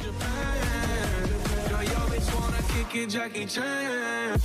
Japan. Girl, yo bitch wanna kick it, Jackie Chan.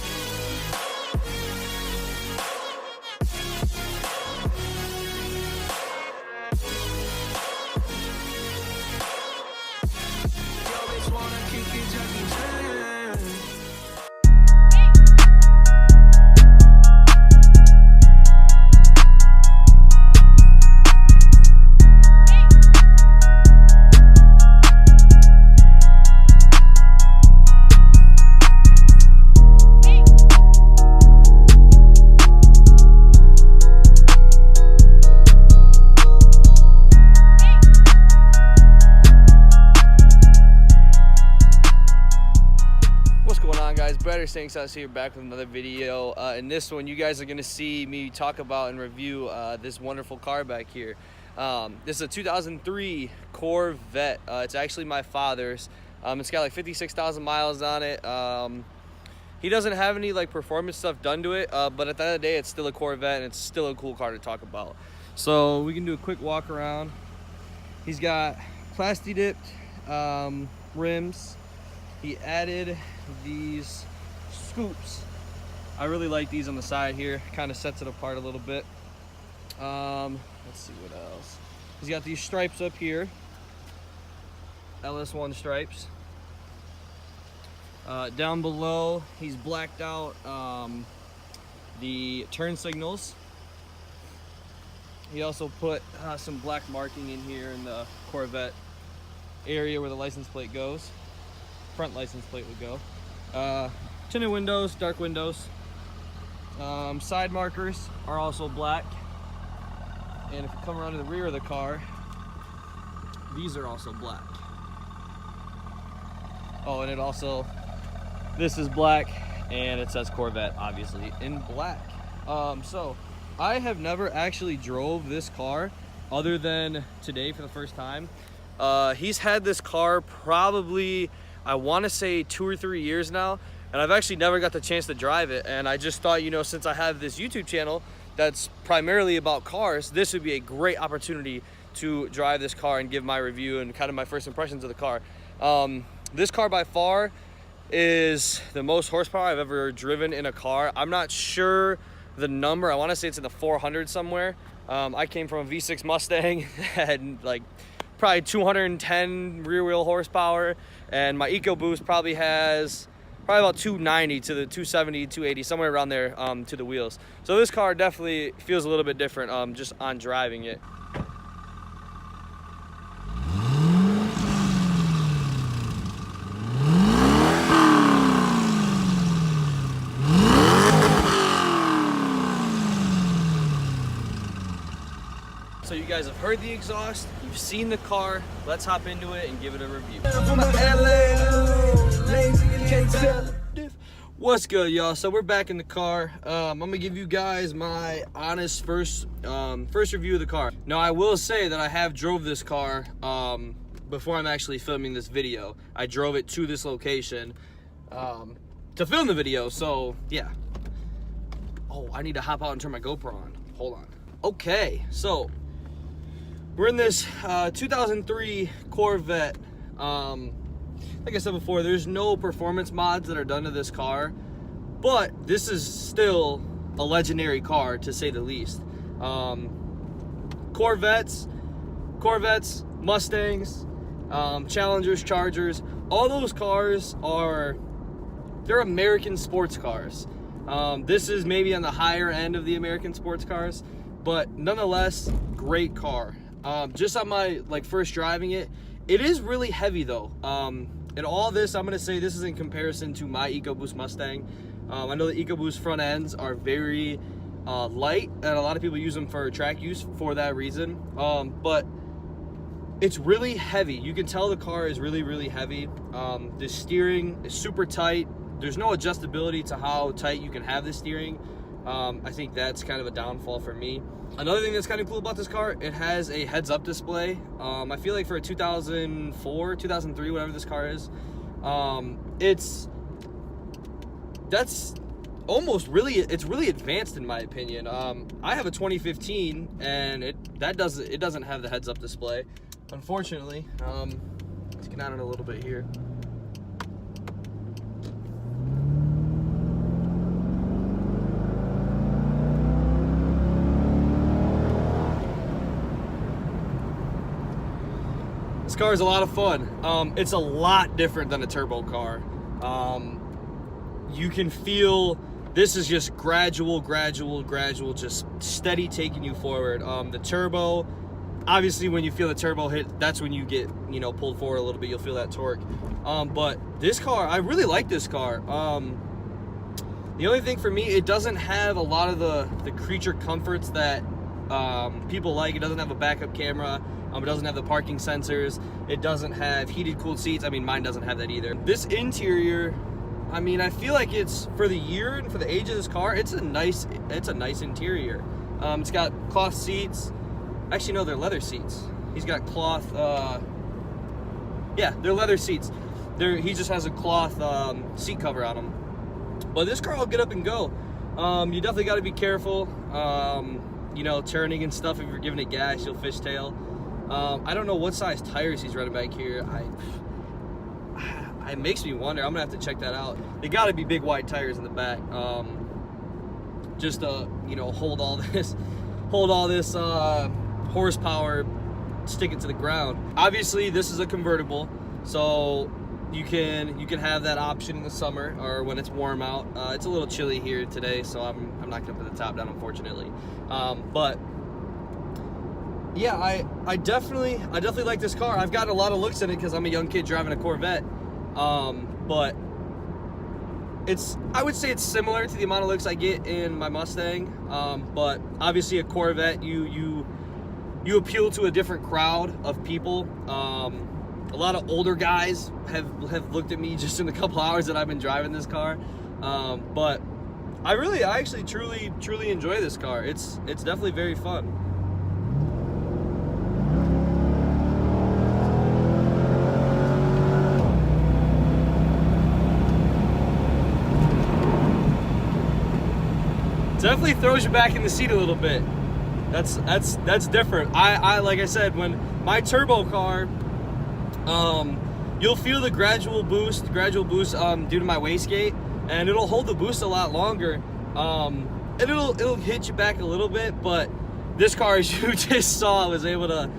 Thanks, I see you're back with another video. In this one, you guys are going to see me talk about and review this wonderful car back here. This is a 2003 Corvette. It's actually my father's. It's got like 56,000 miles on it. He doesn't have any like performance stuff done to it, but at the end of the day, it's still a Corvette and it's still a cool car to talk about. So we can do a quick walk around. He's got plasti dipped rims. He added these scoops. I really like these on the side here. Kind of sets it apart a little bit. Let's see what else. He's got these stripes up here. LS1 stripes. Down below, he's blacked out the turn signals. He also put some black marking in here in the Corvette area where the license plate goes. Front license plate would go. Tinted windows, dark windows. Side markers are also black. And if you come around to the rear of the car, these are also black. Oh, and it also, this is black, and it says Corvette, obviously, in black. So, I have never actually drove this car other than today for the first time. He's had this car probably, I want to say 2 or 3 years now, and I've actually never got the chance to drive it. And I just thought, you know, since I have this YouTube channel that's primarily about cars, this would be a great opportunity to drive this car and give my review and kind of my first impressions of the car. This car by far is the most horsepower I've ever driven in a car. I'm not sure the number. I want to say it's in the 400 somewhere. I came from a V6 Mustang that had like probably 210 rear wheel horsepower, and my EcoBoost probably has about 290 to the 270, 280, somewhere around there to the wheels. So this car definitely feels a little bit different just on driving it. So you guys have heard the exhaust, you've seen the car, let's hop into it and give it a review. What's good, y'all? So we're back in the car. I'm gonna give you guys my honest first review of the car. Now I will say that I have drove this car before I'm actually filming this video. I drove it to this location to film the video, so yeah. Oh, I need to hop out and turn my GoPro on. Hold on. Okay, so we're in this 2003 Corvette. Like I said before, there's no performance mods that are done to this car, but this is still a legendary car, to say the least. Corvettes, Mustangs, Challengers, Chargers, all those cars they're American sports cars. This is maybe on the higher end of the American sports cars, but nonetheless, great car. Just on my first driving it, it is really heavy though. And all this, I'm gonna say this is in comparison to my EcoBoost Mustang. I know the EcoBoost front ends are very light, and a lot of people use them for track use for that reason. But it's really heavy. You can tell the car is really, really heavy. The steering is super tight. There's no adjustability to how tight you can have the steering. I think that's kind of a downfall for me. Another thing that's kind of cool about this car, it has a heads-up display. I feel like for a 2004, 2003, whatever this car is, it's really advanced in my opinion. I have a 2015, and it doesn't have the heads-up display, unfortunately. Let's get on it a little bit here. This car is a lot of fun. It's a lot different than a turbo car. You can feel this is just gradual, just steady taking you forward. The turbo, obviously when you feel the turbo hit, that's when you get, you know, pulled forward a little bit. You'll feel that torque. But this car, I really like this car. The only thing for me, it doesn't have a lot of the creature comforts that people like. It doesn't have a backup camera. It doesn't have the parking sensors. It doesn't have heated, cooled seats. I mean, mine doesn't have that either. This interior, I mean, I feel like it's, for the year and for the age of this car, it's a nice interior. It's got cloth seats. Actually, no, they're leather seats. He's got cloth, yeah, they're leather seats. He just has a cloth seat cover on him. But this car will get up and go. You definitely got to be careful. You know, turning and stuff. If you're giving it gas, you'll fishtail. I don't know what size tires he's running back here. It makes me wonder. I'm gonna have to check that out. They got to be big wide tires in the back, just to, you know, hold all this horsepower, stick it to the ground. Obviously, this is a convertible, so you can have that option in the summer or when it's warm out. It's a little chilly here today, so I'm not gonna put the top down, unfortunately. But yeah, I definitely like this car. I've gotten a lot of looks at it because I'm a young kid driving a Corvette. But I would say it's similar to the amount of looks I get in my Mustang. But obviously a Corvette, you appeal to a different crowd of people. A lot of older guys have looked at me just in the couple hours that I've been driving this car. But I actually truly enjoy this car. It's definitely very fun. Definitely throws you back in the seat a little bit. That's different. I like I said, when my turbo car, you'll feel the gradual boost due to my wastegate, and it'll hold the boost a lot longer. And it'll hit you back a little bit, but this car, as you just saw, was able to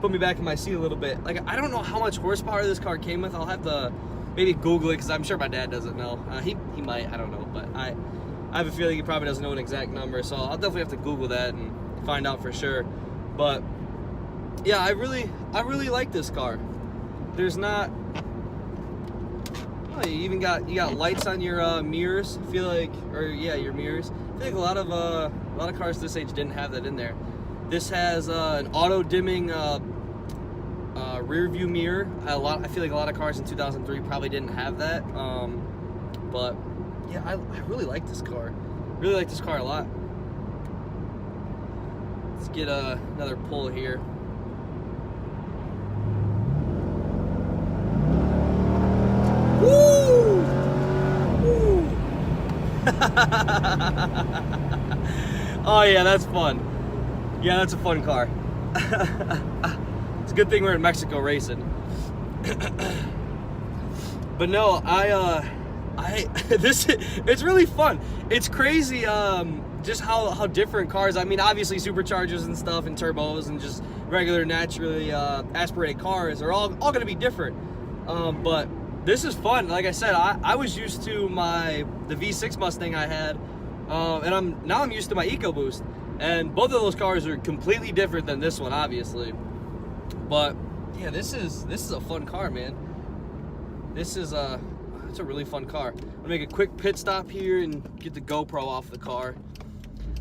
put me back in my seat a little bit. Like, I don't know how much horsepower this car came with. I'll have to maybe Google it, because I'm sure my dad doesn't know. He might, I don't know, but I have a feeling he probably doesn't know an exact number, so I'll definitely have to Google that and find out for sure. But yeah, I really like this car. There's not, oh, you got lights on your mirrors. I feel like, or yeah, your mirrors. I think a lot of cars this age didn't have that in there. This has an auto dimming rear view mirror. I feel like a lot of cars in 2003 probably didn't have that. But yeah, I really like this car. Really like this car a lot. Let's get another pull here. Woo! Woo! Oh yeah, that's fun. Yeah, that's a fun car. It's a good thing we're in Mexico racing. But no, it's really fun. It's crazy, just how different cars. I mean, obviously superchargers and stuff and turbos and just regular naturally aspirated cars are all going to be different. But this is fun. Like I said, I was used to the V6 Mustang I had, and now I'm used to my EcoBoost, and both of those cars are completely different than this one, obviously. But yeah, this is a fun car, man. It's a really fun car. I'm gonna make a quick pit stop here and get the GoPro off the car.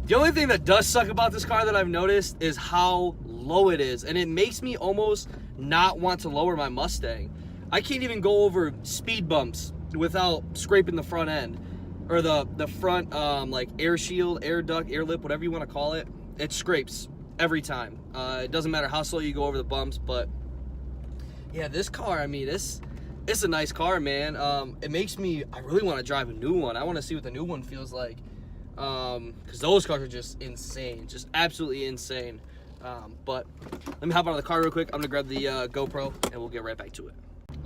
The only thing that does suck about this car that I've noticed is how low it is, and it makes me almost not want to lower my Mustang. I can't even go over speed bumps without scraping the front end, or the front like air shield, air duct, air lip, whatever you want to call it. It scrapes every time. It doesn't matter how slow you go over the bumps. But yeah, this car, I mean, it's a nice car, man. It makes me, I really want to drive a new one. I want to see what the new one feels like, because those cars are just insane, just absolutely insane. But let me hop out of the car real quick. I'm gonna grab the GoPro and we'll get right back to it.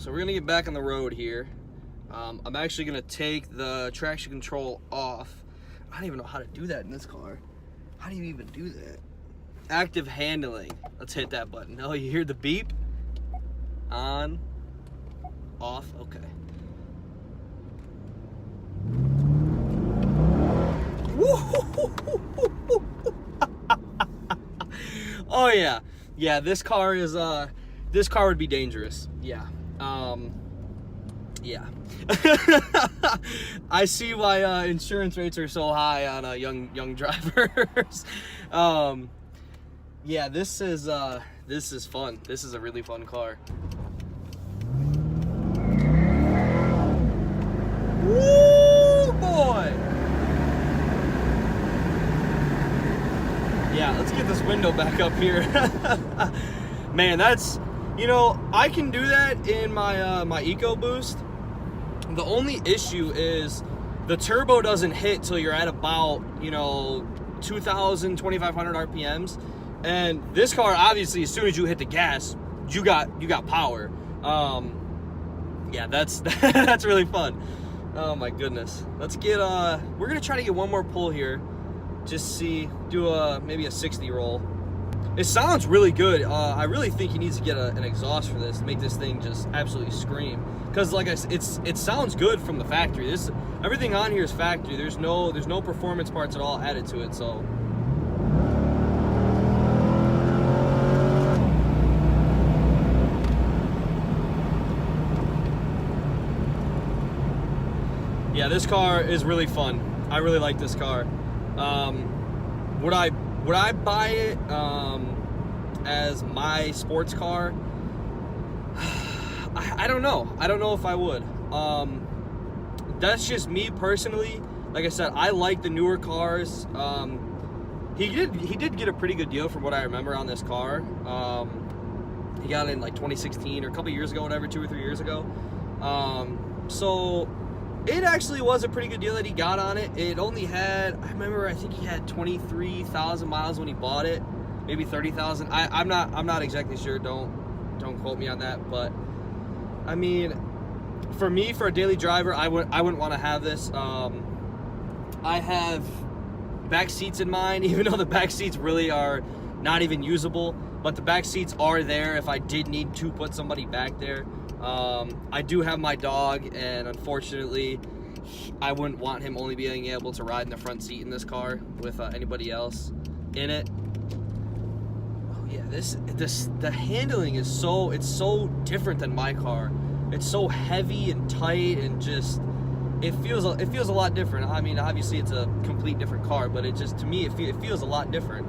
So we're gonna get back on the road here. I'm actually gonna take the traction control off. I don't even know how to do that in this car. How do you even do that? Active handling. Let's hit that button. Oh, you hear the beep? On, off, okay. Oh yeah. Yeah, this car would be dangerous. Yeah. Yeah. I see why insurance rates are so high on young drivers. Yeah, this is fun. This is a really fun car. Woo, boy! Yeah, let's get this window back up here. Man, that's, you know, I can do that in my my EcoBoost. The only issue is the turbo doesn't hit till you're at about, you know, 2,000, 2,500 RPMs. And this car, obviously, as soon as you hit the gas, you got power. Yeah, that's that's really fun. Oh my goodness. Let's get we're gonna try to get one more pull here. Just see, do maybe a 60 roll. It sounds really good. I really think he needs to get an exhaust for this to make this thing just absolutely scream. Because like I said, it sounds good from the factory. Everything on here is factory. There's no performance parts at all added to it. So. Yeah, this car is really fun. I really like this car. Would I buy it as my sports car? I don't know. I don't know if I would. That's just me personally. Like I said, I like the newer cars. He did get a pretty good deal from what I remember on this car. He got it in like 2016 or a couple years ago, whatever, 2 or 3 years ago. So it actually was a pretty good deal that he got on it. It only had, I think he had 23,000 miles when he bought it, maybe 30,000. I'm not exactly sure. Don't quote me on that. But I mean, for me, for a daily driver, I wouldn't want to have this. I have back seats in mine, even though the back seats really are not even usable. But the back seats are there if I did need to put somebody back there. I do have my dog, and unfortunately, I wouldn't want him only being able to ride in the front seat in this car with anybody else in it. Oh yeah, the handling is so different than my car. It's so heavy and tight, and just it feels a lot different. I mean, obviously it's a complete different car, but it just, to me, it feels a lot different.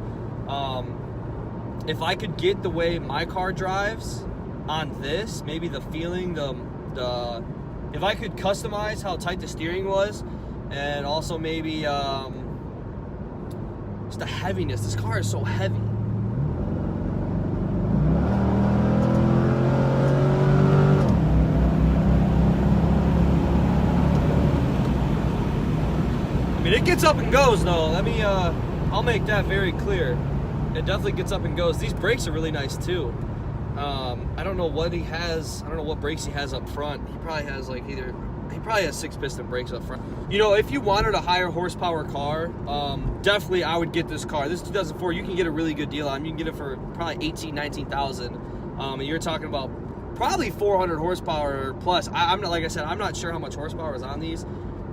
If I could get the way my car drives on this, maybe the feeling, if I could customize how tight the steering was, and also maybe just the heaviness. This car is so heavy. I mean, it gets up and goes though. I'll make that very clear. It definitely gets up and goes. These brakes are really nice too. I don't know what he has. I don't know what brakes he has up front. He probably has he probably has 6-piston brakes up front. You know, if you wanted a higher horsepower car, definitely I would get this car. This is 2004. You can get a really good deal on it. You can get it for probably 18,000, 19,000. And you're talking about probably 400 horsepower plus. I'm not, like I said, I'm not sure how much horsepower is on these.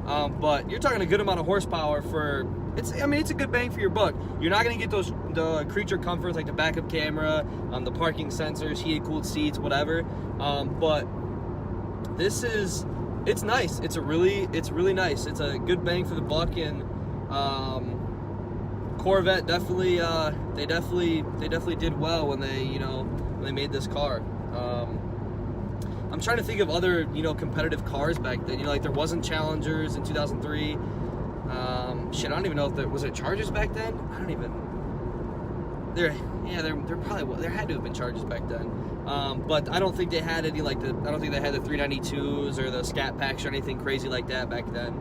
But you're talking a good amount of horsepower for, it's a good bang for your buck. You're not going to get the creature comforts like the backup camera, the parking sensors, heated cooled seats, whatever. But it's nice. It's really nice. It's a good bang for the buck, and Corvette definitely they definitely did well when they made this car. I'm trying to think of other, competitive cars back then. Like there wasn't Challengers in 2003. Shit, I don't even know if was it Chargers back then? I don't even. There probably, there had to have been Chargers back then. But I don't think they had any I don't think they had the 392s or the Scat Packs or anything crazy like that back then.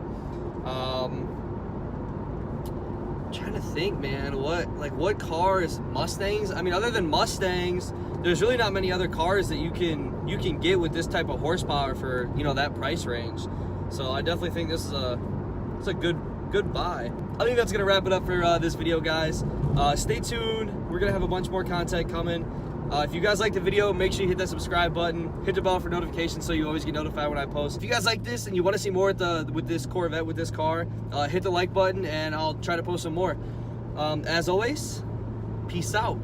I'm trying to think, man, what cars, Mustangs? I mean, other than Mustangs, there's really not many other cars that you can get with this type of horsepower for, you know, that price range. So I definitely think this is a good buy. I think that's gonna wrap it up for this video, guys. Stay tuned. We're gonna have a bunch more content coming. If you guys like the video, make sure you hit that subscribe button, hit the bell for notifications so you always get notified when I post. If you guys like this and you want to see more with this Corvette, with this car, hit the like button and I'll try to post some more. As always, peace out.